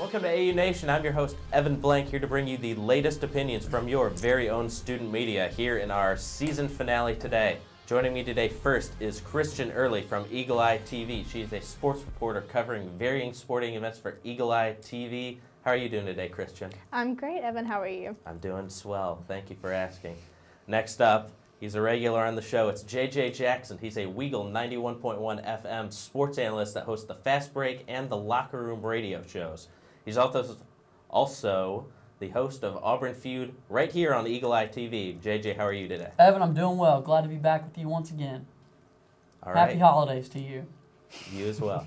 Welcome to AU Nation. I'm your host, Evan Blank, here to bring you the latest opinions from your very own student media here in our season finale today. Joining me today first is Christian Early from Eagle Eye TV. She's a sports reporter covering varying sporting events for Eagle Eye TV. How are you doing today, Christian? I'm great, Evan. How are you? I'm doing swell. Thank you for asking. Next up, he's a regular on the show. It's JJ Jackson. He's a Weagle 91.1 FM sports analyst that hosts the Fast Break and the Locker Room radio shows. He's also the host of Auburn Feud right here on Eagle Eye TV. JJ, how are you today? Evan, I'm doing well. Glad to be back with you once again. All right. Happy holidays to you. You as well.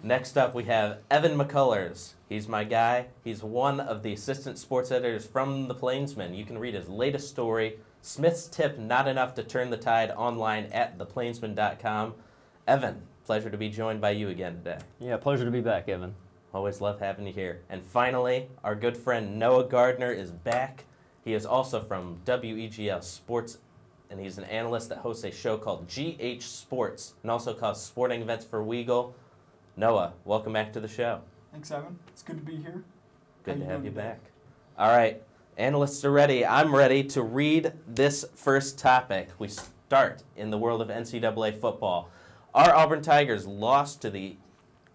Next up, we have Evan McCullers. He's my guy. He's one of the assistant sports editors from the Plainsman. You can read his latest story, Smith's Tip, Not Enough to Turn the Tide, online at theplainsman.com. Evan, pleasure to be joined by you again today. Yeah, pleasure to be back, Evan. Always love having you here. And finally, our good friend Noah Gardner is back. He is also from WEGL Sports, and he's an analyst that hosts a show called GH Sports and also calls sporting events for Weagle. Noah, welcome back to the show. Thanks, Evan. It's good to be here. Good to have you back. All right, analysts are ready. I'm ready to read this first topic. We start in the world of NCAA football. Our Auburn Tigers lost to the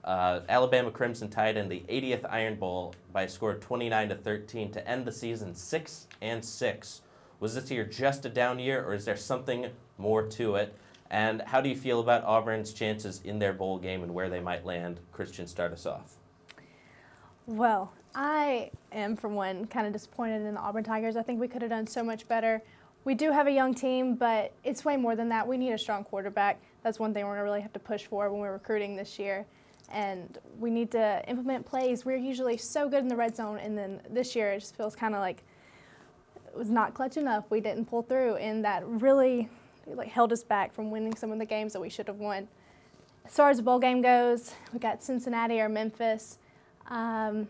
Alabama Crimson Tide in the 80th Iron Bowl by a score of 29-13 to end the season 6-6. Was this year just a down year, or is there something more to it? And how do you feel about Auburn's chances in their bowl game and where they might land? Christian, start us off. Well, I am, for one, kind of disappointed in the Auburn Tigers. I think we could have done so much better. We do have a young team, but it's way more than that. We need a strong quarterback. That's one thing we're going to really have to push for when we're recruiting this year. And we need to implement plays. We're usually so good in the red zone, and then this year it just feels kind of like it was not clutch enough. We didn't pull through, and that really held us back from winning some of the games that we should have won. As far as the bowl game goes, we got Cincinnati or Memphis. I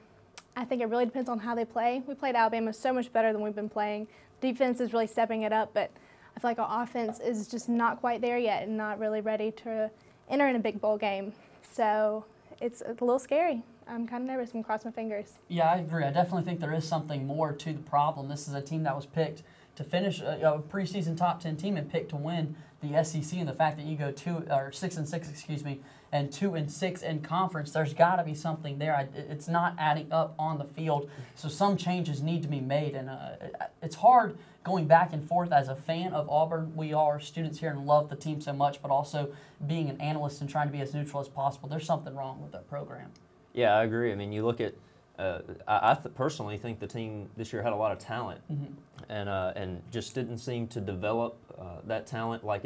think it really depends on how they play. We played Alabama so much better than we've been playing. Defense is really stepping it up, but I feel like our offense is just not quite there yet and not really ready to enter in a big bowl game. So it's a little scary. I'm kind of nervous. I'm going to cross my fingers. Yeah, I agree. I definitely think there is something more to the problem. This is a team that was picked to finish a preseason top 10 team and picked to win the SEC, and the fact that you go 6-6, and 2-6 in conference, there's got to be something there. It's not adding up on the field, so some changes need to be made, and it's hard going back and forth as a fan of Auburn. We are students here and love the team so much, but also being an analyst and trying to be as neutral as possible. There's something wrong with that program. Yeah, I agree. I mean, you look at, I personally think the team this year had a lot of talent, and just didn't seem to develop that talent like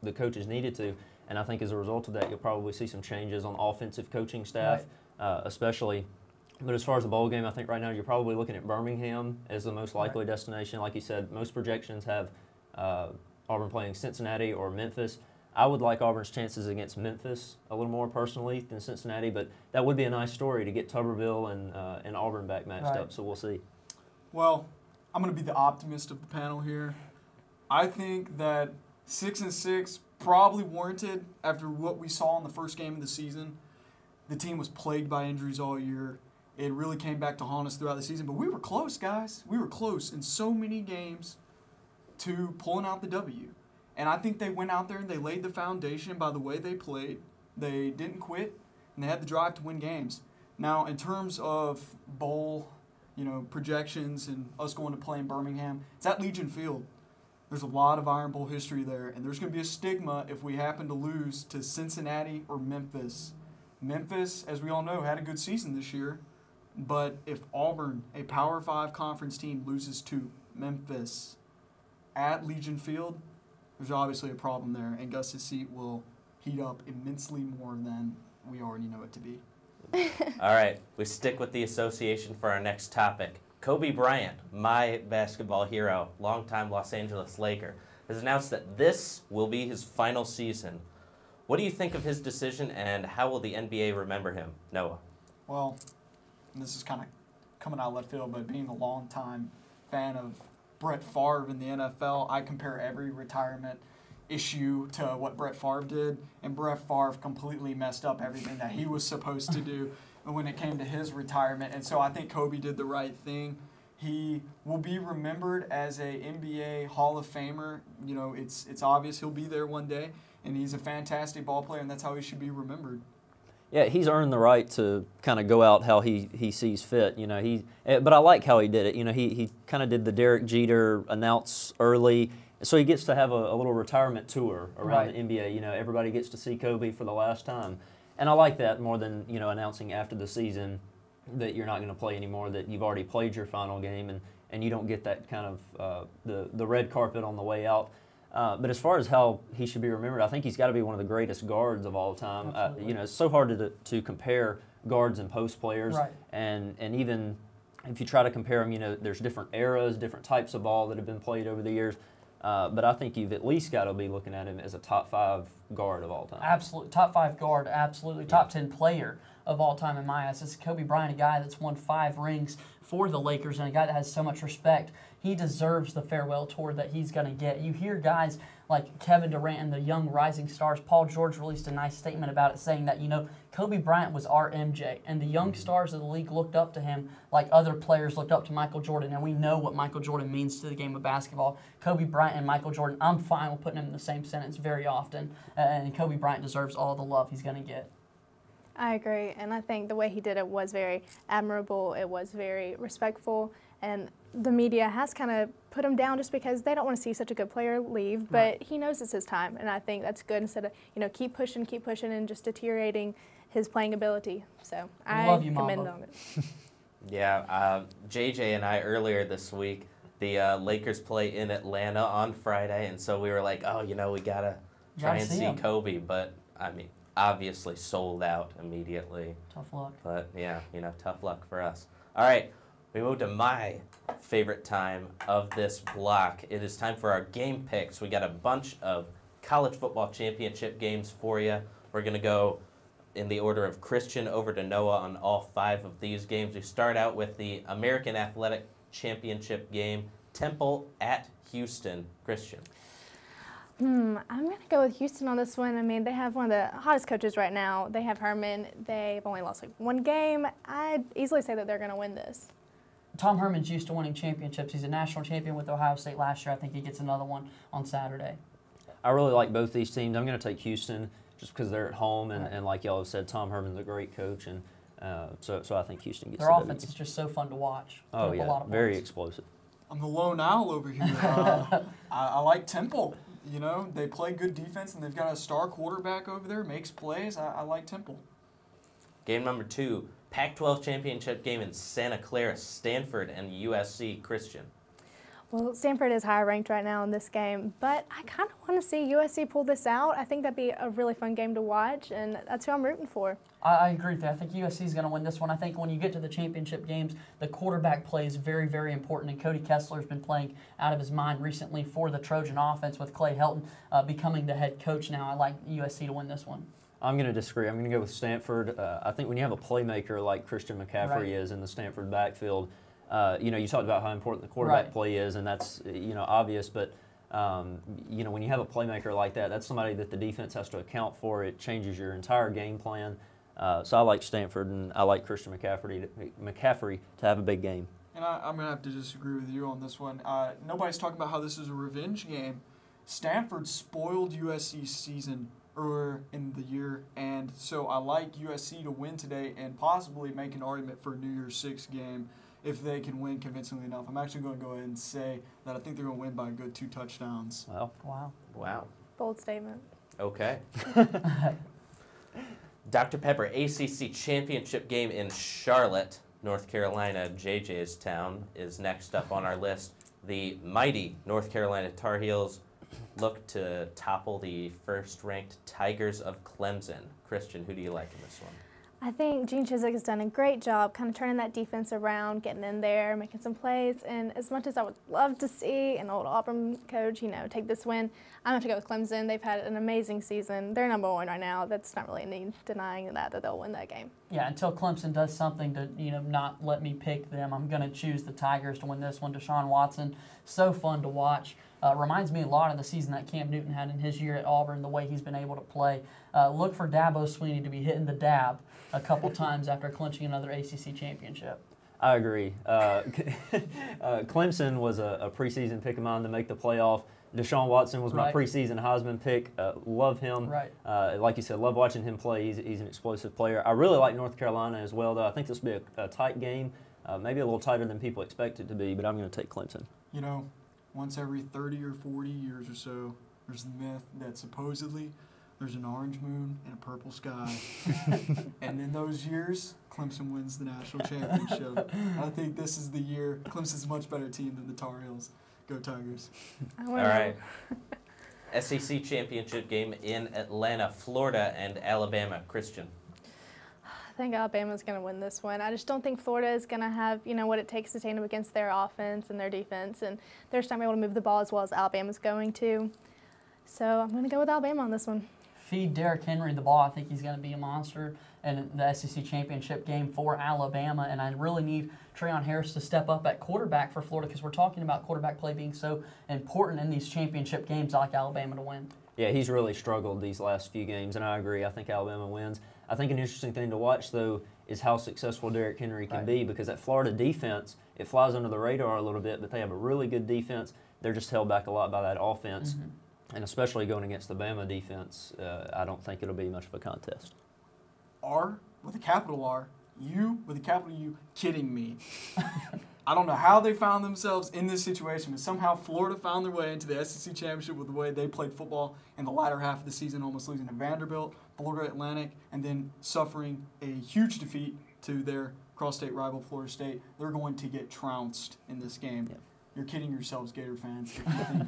the coaches needed to. And I think as a result of that, you'll probably see some changes on offensive coaching staff, especially. But as far as the bowl game, I think right now you're probably looking at Birmingham as the most likely destination. Like you said, most projections have Auburn playing Cincinnati or Memphis. I would like Auburn's chances against Memphis a little more personally than Cincinnati, but that would be a nice story to get Tuberville and Auburn back matched up, so we'll see. Well, I'm going to be the optimist of the panel here. I think that 6-6 probably warranted after what we saw in the first game of the season. The team was plagued by injuries all year. It really came back to haunt us throughout the season, but we were close, guys. We were close in so many games to pulling out the W. And I think they went out there and they laid the foundation by the way they played. They didn't quit, and they had the drive to win games. Now, in terms of bowl, projections and us going to play in Birmingham, it's at Legion Field. There's a lot of Iron Bowl history there, and there's going to be a stigma if we happen to lose to Cincinnati or Memphis. Memphis, as we all know, had a good season this year, but if Auburn, a Power 5 conference team, loses to Memphis at Legion Field, there's obviously a problem there, and Gus's seat will heat up immensely more than we already know it to be. All right, we stick with the association for our next topic. Kobe Bryant, my basketball hero, longtime Los Angeles Laker, has announced that this will be his final season. What do you think of his decision, and how will the NBA remember him? Noah. Well, this is kind of coming out of left field, but being a longtime fan of Brett Favre in the NFL, I compare every retirement issue to what Brett Favre did, and Brett Favre completely messed up everything that he was supposed to do when it came to his retirement. And so I think Kobe did the right thing. He will be remembered as a NBA Hall of Famer. You know, it's obvious he'll be there one day, and he's a fantastic ball player, and that's how he should be remembered. Yeah, he's earned the right to kind of go out how he sees fit. You know, but I like how he did it. You know, he kind of did the Derek Jeter announce early, so he gets to have a little retirement tour around the NBA. You know, everybody gets to see Kobe for the last time, and I like that more than, you know, announcing after the season that you're not going to play anymore, that you've already played your final game, and you don't get that kind of the red carpet on the way out. But as far as how he should be remembered, I think he's got to be one of the greatest guards of all time. You know, it's so hard to compare guards and post players, and even if you try to compare them, you know, there's different eras, different types of ball that have been played over the years. But I think you've at least got to be looking at him as a top 5 guard of all time. Absolutely. Top 5 guard, absolutely. Top 10 player of all time in my eyes. It's Kobe Bryant, a guy that's won 5 rings for the Lakers and a guy that has so much respect. He deserves the farewell tour that he's going to get. You hear guys like Kevin Durant and the young rising stars. Paul George released a nice statement about it, saying that, you know, Kobe Bryant was our MJ, and the young stars of the league looked up to him like other players looked up to Michael Jordan, and we know what Michael Jordan means to the game of basketball. Kobe Bryant and Michael Jordan, I'm fine with putting them in the same sentence very often, and Kobe Bryant deserves all the love he's going to get. I agree, and I think the way he did it was very admirable. It was very respectful, and the media has kind of put him down just because they don't want to see such a good player leave, but he knows it's his time, and I think that's good instead of, you know, keep pushing, and just deteriorating his playing ability. So I love you, commend Mamba. on it. Yeah, JJ and I earlier this week, the Lakers play in Atlanta on Friday, and so we were like, oh, you know, we got to try and see Kobe, but, I mean, obviously sold out immediately. Tough luck. But, yeah, you know, tough luck for us. All right, we move to my favorite time of this block. It is time for our game picks. We got a bunch of college football championship games for you. We're going to go in the order of Christian over to Noah on all 5 of these games. We start out with the American Athletic Championship game, Temple at Houston. Christian. I'm going to go with Houston on this one. I mean, they have one of the hottest coaches right now. They have Herman. They've only lost like 1 game. I'd easily say that they're going to win this. Tom Herman's used to winning championships. He's a national champion with Ohio State last year. I think he gets another one on Saturday. I really like both these teams. I'm going to take Houston just because they're at home, and like y'all have said, Tom Herman's a great coach, and so I think Houston gets their offense is just so fun to watch. Oh, yeah, very explosive. I'm the lone owl over here. I like Temple. You know, they play good defense, and they've got a star quarterback over there, makes plays. I like Temple. Game number 2, Pac-12 championship game in Santa Clara, Stanford and USC. Christian. Well, Stanford is higher ranked right now in this game, but I kind of want to see USC pull this out. I think that'd be a really fun game to watch, and that's who I'm rooting for. I agree with that. I think USC is going to win this one. I think when you get to the championship games, the quarterback play is very, very important, and Cody Kessler has been playing out of his mind recently for the Trojan offense with Clay Helton becoming the head coach now. I like USC to win this one. I'm going to disagree. I'm going to go with Stanford. I think when you have a playmaker like Christian McCaffrey is in the Stanford backfield, you know, you talked about how important the quarterback play is, and that's, you know, obvious, but you know, when you have a playmaker like that, that's somebody that the defense has to account for. It changes your entire game plan. So I like Stanford, and I like Christian McCaffrey to have a big game. And I'm going to have to disagree with you on this one. Nobody's talking about how this is a revenge game. Stanford spoiled USC's season earlier in the year, and so I like USC to win today and possibly make an argument for a New Year's Six game if they can win convincingly enough. I'm actually going to go ahead and say that I think they're going to win by a good 2 touchdowns. Wow. Bold statement. Okay. Dr. Pepper ACC championship game in Charlotte, North Carolina, JJ's town, is next up on our list. The mighty North Carolina Tar Heels look to topple the first-ranked Tigers of Clemson. Christian, who do you like in this one? I think Gene Chizik has done a great job kind of turning that defense around, getting in there, making some plays. And as much as I would love to see an old Auburn coach, take this win, I'm going to have to go with Clemson. They've had an amazing season. They're number one right now. That's not really any denying that they'll win that game. Yeah, until Clemson does something to, not let me pick them, I'm going to choose the Tigers to win this one. Deshaun Watson, so fun to watch. Reminds me a lot of the season that Cam Newton had in his year at Auburn, the way he's been able to play. Look for Dabo Swinney to be hitting the dab a couple times after clinching another ACC championship. I agree. Clemson was a preseason pick of mine to make the playoff. Deshaun Watson was my preseason Heisman pick. Love him. Right. Like you said, love watching him play. He's an explosive player. I really like North Carolina as well, though. I think this will be a tight game, maybe a little tighter than people expect it to be, but I'm going to take Clemson. Once every 30 or 40 years or so, there's the myth that supposedly there's an orange moon and a purple sky. And in those years, Clemson wins the national championship. I think this is the year. Clemson's a much better team than the Tar Heels. Go Tigers. All right. SEC championship game in Atlanta, Florida, and Alabama. Christian. I think Alabama's going to win this one. I just don't think Florida is going to have, what it takes to stand up against their offense and their defense. And they're just not able to move the ball as well as Alabama's going to. So I'm going to go with Alabama on this one. Feed Derrick Henry the ball. I think he's going to be a monster in the SEC championship game for Alabama. And I really need Treon Harris to step up at quarterback for Florida because we're talking about quarterback play being so important in these championship games. I like Alabama to win. Yeah, he's really struggled these last few games, and I agree. I think Alabama wins. I think an interesting thing to watch, though, is how successful Derrick Henry can be because that Florida defense, it flies under the radar a little bit, but they have a really good defense. They're just held back a lot by that offense, and especially going against the Bama defense, I don't think it'll be much of a contest. R with a capital R, U with a capital U, kidding me. I don't know how they found themselves in this situation, but somehow Florida found their way into the SEC championship with the way they played football in the latter half of the season, almost losing to Vanderbilt, Florida Atlantic, and then suffering a huge defeat to their cross-state rival, Florida State. They're going to get trounced in this game. Yep. You're kidding yourselves, Gator fans, if you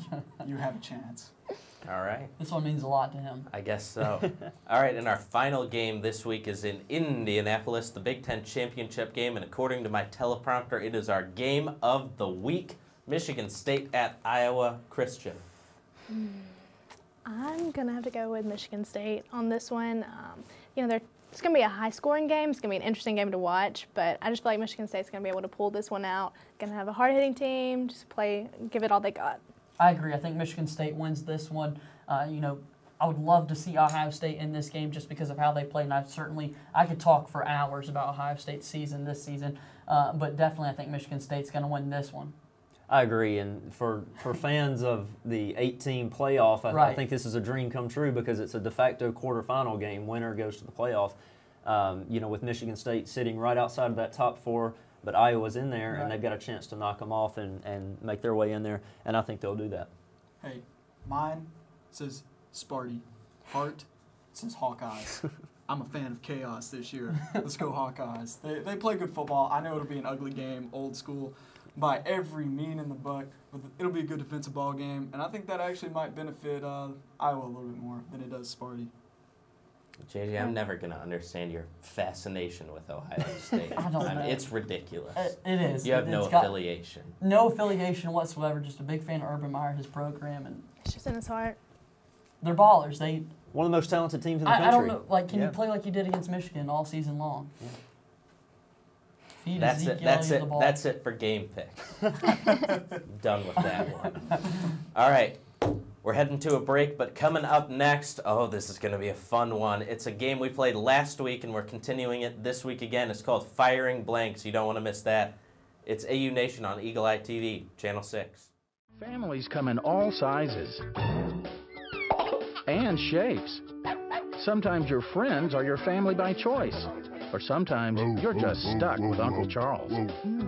think you have a chance. All right. This one means a lot to him. I guess so. All right, and our final game this week is in Indianapolis, the Big Ten Championship game, and according to my teleprompter, it is our game of the week, Michigan State at Iowa. Christian. I'm going to have to go with Michigan State on this one. It's going to be a high-scoring game. It's going to be an interesting game to watch, but I just feel like Michigan State's going to be able to pull this one out. Going to have a hard-hitting team, just give it all they got. I agree. I think Michigan State wins this one. I would love to see Ohio State in this game just because of how they play, and I could talk for hours about Ohio State's season this season, but definitely I think Michigan State's going to win this one. I agree, and for fans of the 8-team playoff, I think this is a dream come true because it's a de facto quarterfinal game. Winner goes to the playoff. With Michigan State sitting right outside of that top four, but Iowa's in there, and they've got a chance to knock them off and make their way in there, and I think they'll do that. Hey, mine says Sparty. Heart says Hawkeyes. I'm a fan of chaos this year. Let's go Hawkeyes. They play good football. I know it'll be an ugly game, old school, by every mean in the book, but it'll be a good defensive ball game, and I think that actually might benefit Iowa a little bit more than it does Sparty. JJ, I'm never going to understand your fascination with Ohio State. I don't know. It's ridiculous. It is. You have no affiliation. No affiliation whatsoever. Just a big fan of Urban Meyer, his program, and it's just in his heart. They're ballers. One of the most talented teams in the country. I don't know. Can you play like you did against Michigan all season long? Yeah. Feed Ezekiel the ball. That's it for game picks. Done with that one. All right. We're heading to a break, but coming up next, this is going to be a fun one. It's a game we played last week, and we're continuing it this week again. It's called Firing Blanks. You don't want to miss that. It's AU Nation on Eagle Eye TV, Channel 6. Families come in all sizes and shapes. Sometimes your friends are your family by choice, or sometimes you're just stuck with Uncle Charles.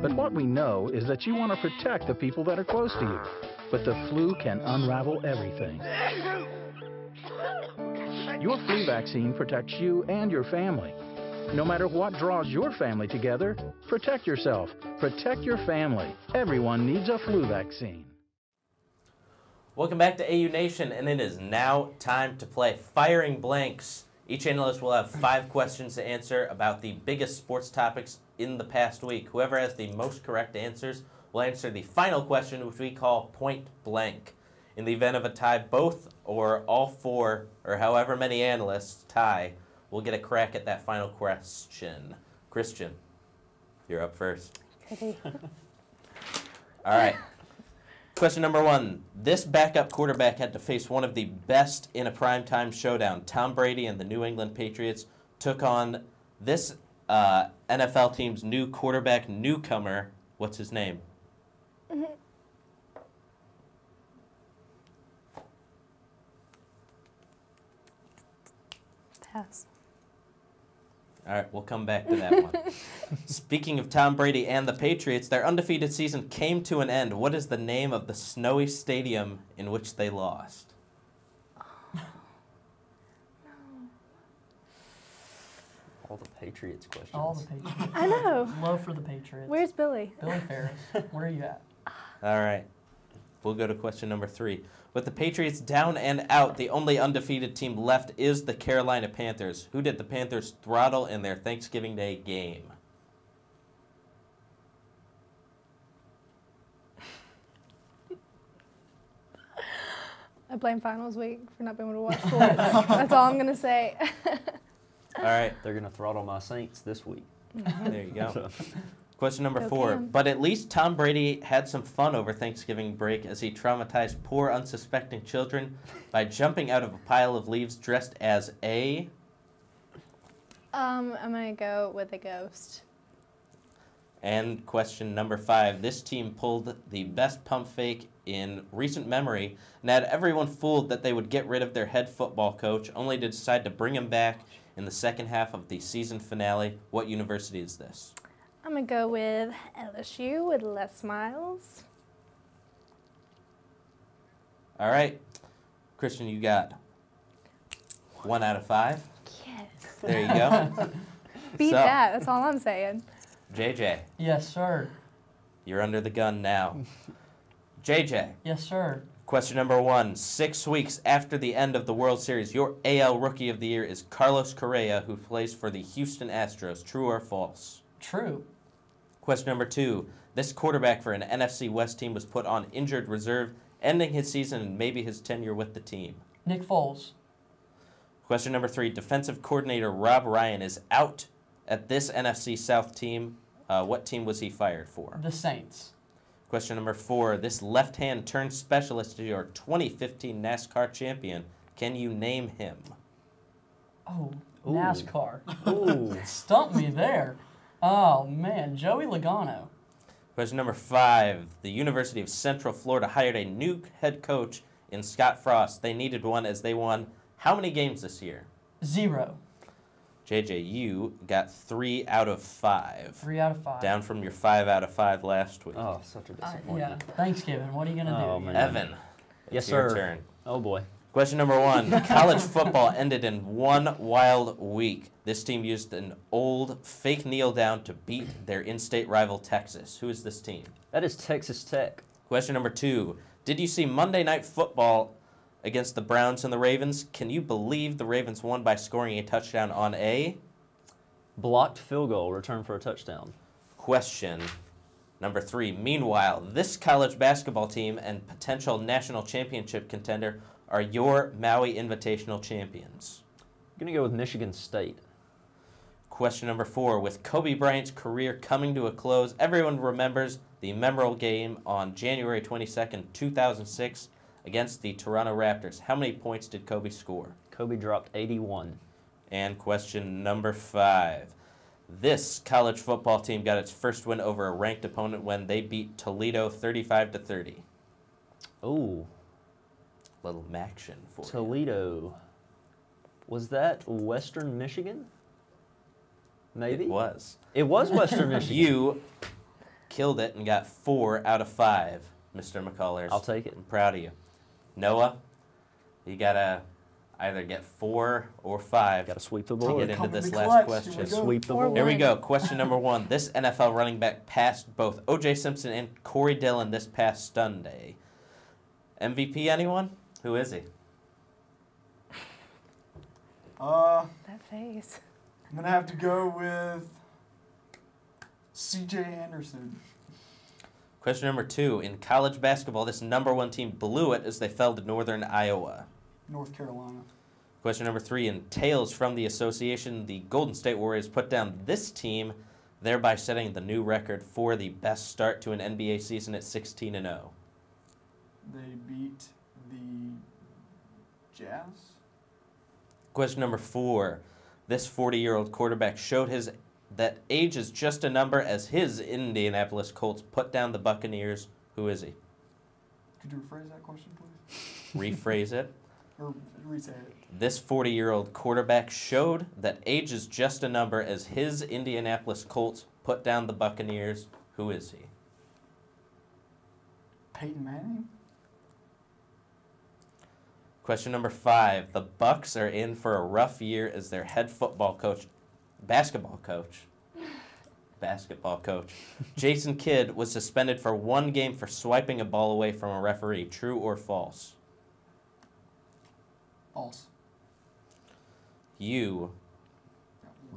But what we know is that you want to protect the people that are close to you. But the flu can unravel everything. Your flu vaccine protects you and your family. No matter what draws your family together, protect yourself, protect your family. Everyone needs a flu vaccine. Welcome back to AU Nation, and it is now time to play Firing Blanks. Each analyst will have 5 questions to answer about the biggest sports topics in the past week. Whoever has the most correct answers will answer the final question, which we call point blank. In the event of a tie, both or all 4, or however many analysts tie, will get a crack at that final question. Christian, you're up first. Goody. All right. Question number 1. This backup quarterback had to face one of the best in a primetime showdown. Tom Brady and the New England Patriots took on this NFL team's new quarterback newcomer. What's his name? Pass. All right, we'll come back to that one. Speaking of Tom Brady and the Patriots, their undefeated season came to an end. What is the name of the snowy stadium in which they lost? All the Patriots questions. All the Patriots. I know. Love for the Patriots. Where's Billy? Billy Ferris? Where are you at? All right. We'll go to question number 3. With the Patriots down and out, the only undefeated team left is the Carolina Panthers. Who did the Panthers throttle in their Thanksgiving Day game? I blame finals week for not being able to watch sports. That's all I'm going to say. All right. They're going to throttle my Saints this week. There you go. Question number Go 4. Cam. But at least Tom Brady had some fun over Thanksgiving break as he traumatized poor unsuspecting children by jumping out of a pile of leaves dressed as a... I'm going to go with a ghost. And question number 5. This team pulled the best pump fake in recent memory and had everyone fooled that they would get rid of their head football coach, only to decide to bring him back in the second half of the season finale. What university is this? I'm going to go with LSU with Les Miles. All right. Christian, you got 1 out of 5. Yes. There you go. Beat So- that. That's all I'm saying. JJ, Yes, sir. you're under the gun now. JJ, Yes, sir. question number 1. 6 weeks after the end of the World Series, your AL Rookie of the Year is Carlos Correa, who plays for the Houston Astros. True or false? True. Question number 2. This quarterback for an NFC West team was put on injured reserve, ending his season and maybe his tenure with the team. Nick Foles. Question number 3. Defensive coordinator Rob Ryan is out at this NFC South team. What team was he fired for? The Saints. Question number 4. This left-hand turn specialist is your 2015 NASCAR champion. Can you name him? Oh, Ooh. NASCAR. Ooh. Stumped me there. Oh, man. Joey Logano. Question number 5. The University of Central Florida hired a new head coach in Scott Frost. They needed one as they won how many games this year? 0. JJ, you got 3 out of 5. 3 out of 5. Down from your 5 out of 5 last week. Oh, such a Yeah. disappointment. Thanksgiving. What are you going to Oh, do? man. Evan, Yes, it's your sir. turn. Oh, boy. Question number 1. College football ended in one wild week. This team used an old fake kneel down to beat their in-state rival Texas. Who is this team? That is Texas Tech. Question number 2. Did you see Monday Night Football against the Browns and the Ravens? Can you believe the Ravens won by scoring a touchdown on a... Blocked field goal, return for a touchdown. Question number 3. Meanwhile, this college basketball team and potential national championship contender are your Maui Invitational champions. I'm going to go with Michigan State. Question number 4. With Kobe Bryant's career coming to a close, everyone remembers the memorable game on January 22nd, 2006 against the Toronto Raptors. How many points did Kobe score? Kobe dropped 81. And question number 5. This college football team got its first win over a ranked opponent when they beat Toledo 35-30. Ooh, Little Maction for you. Toledo. Was that Western Michigan? Maybe? It was. It was Western Michigan. You killed it and got 4 out of 5, Mr. McCullers. I'll take it. I'm proud of you. Noah, you got to either get 4 or 5 Got to sweep the to board. get into Come this in last clutch. Here we question. go. Sweep the Or board. Here we One. go. Question number 1. This NFL running back passed both O.J. Simpson and Corey Dillon this past Sunday. MVP, anyone? Who is he? That face. I'm going to have to go with C.J. Anderson. Question number 2. In college basketball, this #1 team blew it as they fell to Northern Iowa. North Carolina. Question number 3. In Tales from the Association, the Golden State Warriors put down this team, thereby setting the new record for the best start to an NBA season at 16-0. They beat the Jazz. Question number 4. This 40-year-old quarterback showed that age is just a number as his Indianapolis Colts put down the Buccaneers. Who is he? Could you rephrase that question, please? Rephrase it. Or re-say it. This 40-year-old quarterback showed that age is just a number as his Indianapolis Colts put down the Buccaneers. Who is he? Peyton Manning? Question number 5. The Bucs are in for a rough year as their head basketball coach, Jason Kidd was suspended for 1 game for swiping a ball away from a referee. True or false? False. You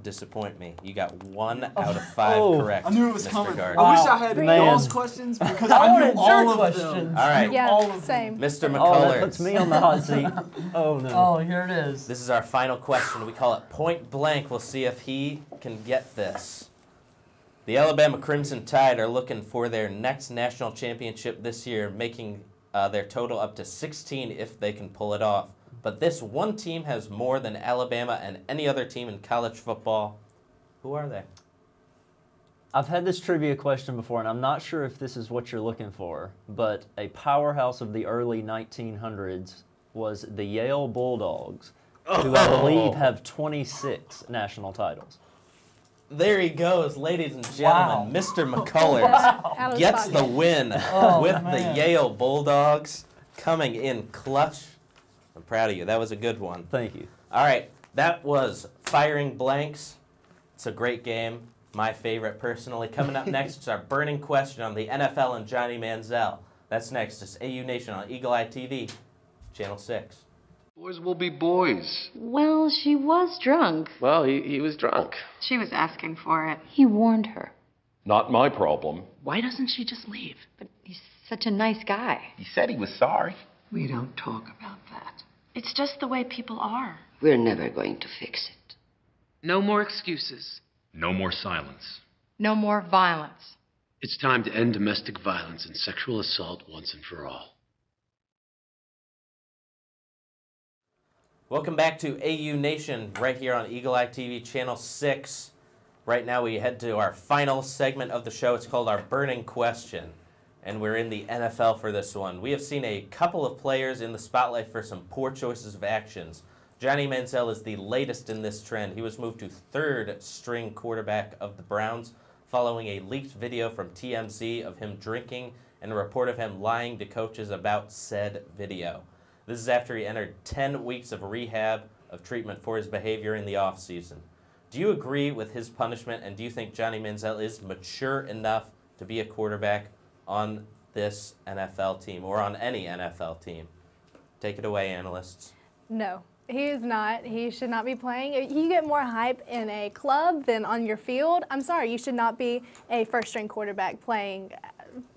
disappoint me. You got 1 out of 5 correct. I knew it was Mr. coming. Gardner. I wish I had y'all's questions because I knew all of them. All right. Yeah, all of same. Mr. Oh, that McCullers. puts me on the hot seat. Oh, no. Oh, here it is. This is our final question. We call it point blank. We'll see if he can get this. The Alabama Crimson Tide are looking for their next national championship this year, making their total up to 16 if they can pull it off. But this one team has more than Alabama and any other team in college football. Who are they? I've had this trivia question before, and I'm not sure if this is what you're looking for, but a powerhouse of the early 1900s was the Yale Bulldogs, who I believe have 26 national titles. There he goes, ladies and gentlemen. Mr. McCullers gets the win with the Yale Bulldogs coming in clutch. I'm proud of you. That was a good one. Thank you. All right, that was Firing Blanks. It's a great game, my favorite personally. Coming up next is our burning question on the NFL and Johnny Manziel. That's next. It's AU Nation on Eagle Eye TV, Channel 6. Boys will be boys. Well, she was drunk. Well, he was drunk. She was asking for it. He warned her. Not my problem. Why doesn't she just leave? But he's such a nice guy. He said he was sorry. We don't talk about that. It's just the way people are. We're never going to fix it. No more excuses. No more silence. No more violence. It's time to end domestic violence and sexual assault once and for all. Welcome back to AU Nation right here on Eagle Eye TV, Channel 6. Right now we head to our final segment of the show. It's called our burning question, and we're in the NFL for this one. We have seen a couple of players in the spotlight for some poor choices of actions. Johnny Manziel is the latest in this trend. He was moved to 3rd-string quarterback of the Browns following a leaked video from TMZ of him drinking and a report of him lying to coaches about said video. This is after he entered 10 weeks of rehab of treatment for his behavior in the offseason. Do you agree with his punishment, and do you think Johnny Manziel is mature enough to be a quarterback on this NFL team or on any NFL team? Take it away, analysts. No, he is not. He should not be playing. You get more hype in a club than on your field. I'm sorry, you should not be a first-string quarterback playing.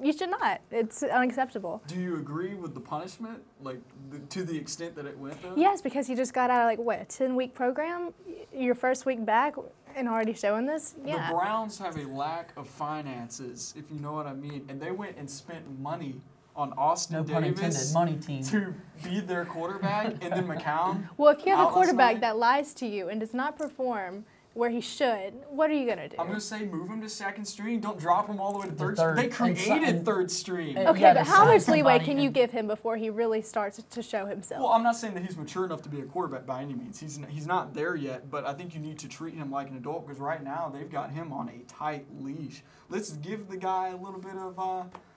You should not. It's unacceptable. Do you agree with the punishment, like to the extent that it went though? Yes, because he just got out of like what, a 10-week program, your first week back, and already showing this. Yeah. The Browns have a lack of finances, if you know what I mean, and they went and spent money on Austin No pun intended, Davis money team. to be their quarterback, and then McCown. Well, if you have a out last quarterback night. that lies to you and does not perform where he should, what are you going to do? I'm going to say move him to 2nd string. Don't drop him all the way to third. third. They created And 3rd string. and- Okay, Yeah, but to how sign much leeway somebody can you and- give him before he really starts to show himself? Well, I'm not saying that he's mature enough to be a quarterback by any means. He's not there yet, but I think you need to treat him like an adult because right now they've got him on a tight leash. Let's give the guy a little bit of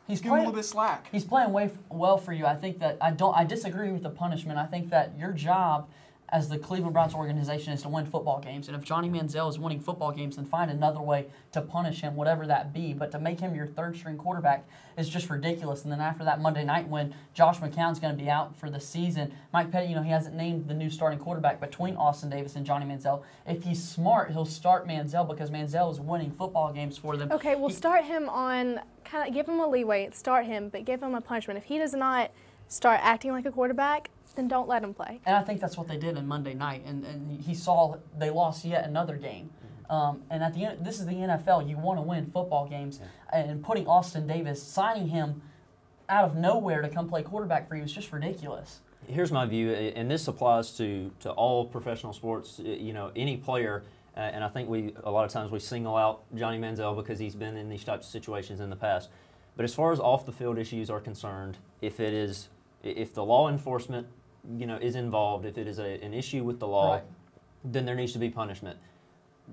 He's give him a playing- little bit of slack. He's playing well for you. I think that I disagree with the punishment. I think that your job as the Cleveland Browns organization is to win football games. And if Johnny Manziel is winning football games, then find another way to punish him, whatever that be. But to make him your third-string quarterback is just ridiculous. And then after that Monday night win, Josh McCown's going to be out for the season. Mike Petty, he hasn't named the new starting quarterback between Austin Davis and Johnny Manziel. If he's smart, he'll start Manziel because Manziel is winning football games for them. Okay, we'll start him on, give him a leeway, start him, but give him a punishment. If he does not start acting like a quarterback, then don't let him play. And I think that's what they did on Monday night. And he saw they lost yet another game. And at the end, this is the NFL. You want to win football games. Yeah. And putting Austin Davis, signing him out of nowhere to come play quarterback for you is just ridiculous. Here's my view, and this applies to all professional sports. Any player, and I think a lot of times we single out Johnny Manziel because he's been in these types of situations in the past. But as far as off the field issues are concerned, if the law enforcement is involved, if it is an issue with the law, right, then there needs to be punishment.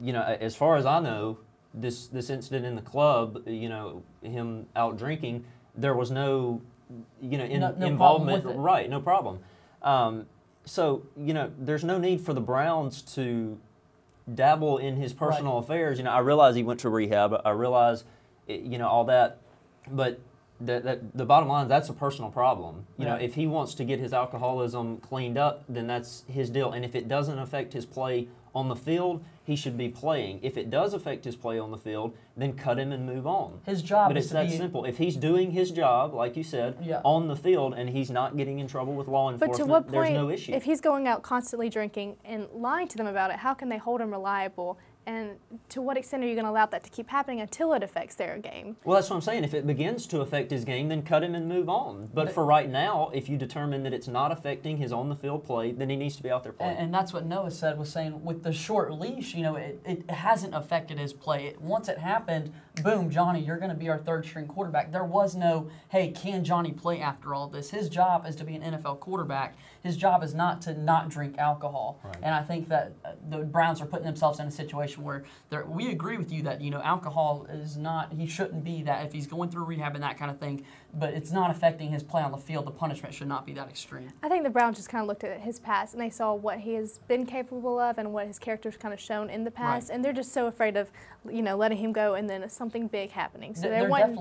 As far as I know, this incident in the club, him out drinking, there was no, involvement. Right, no problem. So, there's no need for the Browns to dabble in his personal affairs. I realize he went to rehab. I realize, all that, but the bottom line is that's a personal problem. If he wants to get his alcoholism cleaned up, then that's his deal. And if it doesn't affect his play on the field, he should be playing. If it does affect his play on the field, then cut him and move on. His job but is it's that simple. If he's doing his job, like you said, on the field, and he's not getting in trouble with law enforcement, but to what point, there's no issue. If he's going out constantly drinking and lying to them about it, how can they hold him reliable? And to what extent are you going to allow that to keep happening until it affects their game? Well, that's what I'm saying. If it begins to affect his game, then cut him and move on. But for right now, if you determine that it's not affecting his on-the-field play, then he needs to be out there playing. And that's what Noah said, was saying with the short leash, it hasn't affected his play. Once it happened, boom, Johnny, you're going to be our third-string quarterback. There was no, hey, can Johnny play after all this? His job is to be an NFL quarterback. His job is not to not drink alcohol. Right. And I think that the Browns are putting themselves in a situation where we agree with you that, alcohol is not, he shouldn't be that if he's going through rehab and that kind of thing, but it's not affecting his play on the field. The punishment should not be that extreme. I think the Browns just kind of looked at his past and they saw what he has been capable of and what his character's kind of shown in the past, and they're just so afraid of, letting him go and then something big happening. So they might have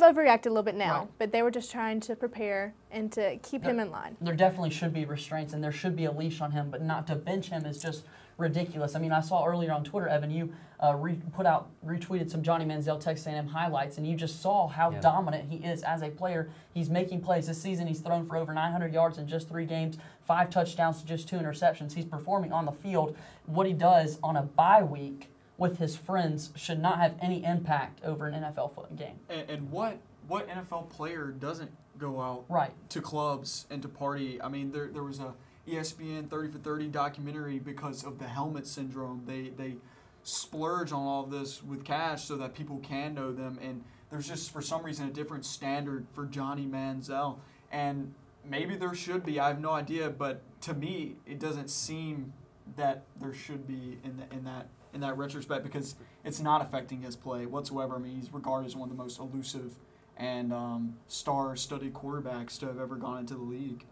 overreacted a little bit now, but they were just trying to prepare and to keep him in line. There definitely should be restraints and there should be a leash on him, but not to bench him is just ridiculous. I mean, I saw earlier on Twitter, Evan, you retweeted some Johnny Manziel Texas A&M highlights, and you just saw how dominant he is as a player. He's making plays this season. He's thrown for over 900 yards in just 3 games, 5 touchdowns to just 2 interceptions. He's performing on the field. What he does on a bye week with his friends should not have any impact over an NFL game. And what NFL player doesn't go out to clubs and to party? I mean, there was a ESPN 30 for 30 documentary because of the helmet syndrome. They splurge on all of this with cash so that people can know them, and there's just for some reason a different standard for Johnny Manziel, and maybe there should be. I have no idea, but to me it doesn't seem that there should be in that retrospect, because it's not affecting his play whatsoever. I mean, he's regarded as one of the most elusive and star-studded quarterbacks to have ever gone into the league.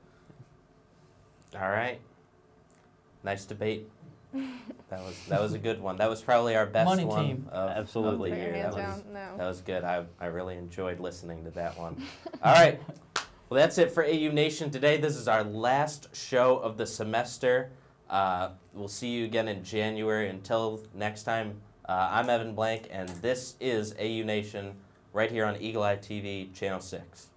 All right. Nice debate. That was a good one. That was probably our best Money one team. of the year. That was good. I really enjoyed listening to that one. All right. Well, that's it for AU Nation today. This is our last show of the semester. We'll see you again in January. Until next time, I'm Evan Blank, and this is AU Nation right here on Eagle Eye TV, Channel 6.